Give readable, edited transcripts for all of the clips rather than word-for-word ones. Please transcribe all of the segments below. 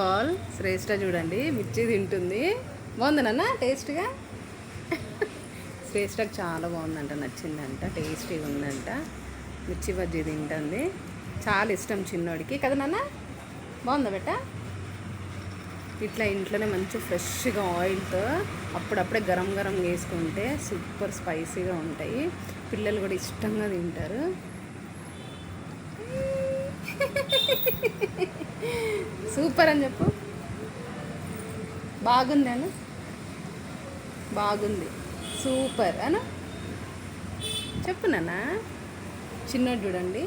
All శ్రేష్ఠ చూడండి మిర్చి తింటుంది. బాగుంది నాన్న టేస్ట్గా. శ్రేష్ఠకి చాలా బాగుందంట, నచ్చిందంట, టేస్టీగా ఉందంట. మిర్చి బజ్జీ తింటుంది, చాలా ఇష్టం చిన్నోడికి కదా నాన్న. బాగుందా బెట్ట? ఇట్లా ఇంట్లోనే మంచి ఫ్రెష్గా ఆయిల్తో అప్పుడప్పుడే గరం గరం వేసుకుంటే సూపర్ స్పైసీగా ఉంటాయి. పిల్లలు కూడా ఇష్టంగా తింటారు. సూపర్ అని చెప్పు. బాగుంది అను. బాగుంది, సూపర్ అను చెప్పు నాన్న. చిన్నోడు చూడండి,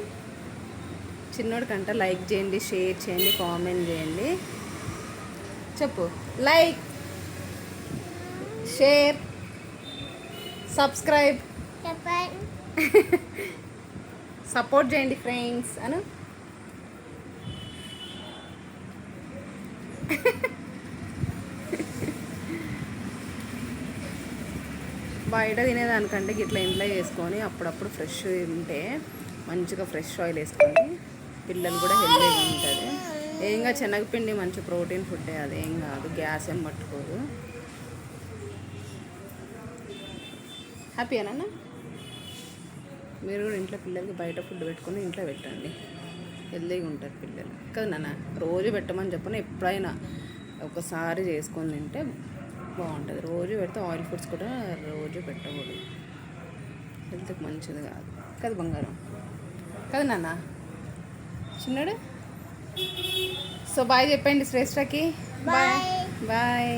చిన్నోడి కంట లైక్ చేయండి, షేర్ చేయండి, కామెంట్ చేయండి. చెప్పు లైక్, షేర్, సబ్స్క్రైబ్, సపోర్ట్ చేయండి ఫ్రెండ్స్ అను. బయట తినేదానికంటే ఇట్లా ఇంట్లో చేసుకొని అప్పుడప్పుడు ఫ్రెష్ తింటే మంచిగా ఫ్రెష్ ఆయిల్ వేసుకొని పిల్లలు కూడా హెల్తీగా ఉంటుంది. ఏంగా శనగపిండి మంచి ప్రోటీన్ ఫుడ్డే, అదేం కాదు, గ్యాస్ ఏం పట్టుకోదు. హ్యాపీయేనా? మీరు కూడా ఇంట్లో పిల్లలకి బయట ఫుడ్ పెట్టుకొని ఇంట్లో పెట్టండి, హెల్తీగా ఉంటారు పిల్లలు కదా నాన్న. రోజు పెట్టమని చెప్పను, ఎప్పుడైనా ఒకసారి చేసుకొని తింటే బాగుంటుంది. రోజు పెడితే ఆయిల్ ఫుడ్స్ కూడా రోజు పెట్టకూడదు, హెల్త్కి మంచిది కాదు కదా బంగారం, కదా నాన్న. చిన్నడు సో బాయ్ చెప్పండి శ్రేష్ఠకి. Bye bye.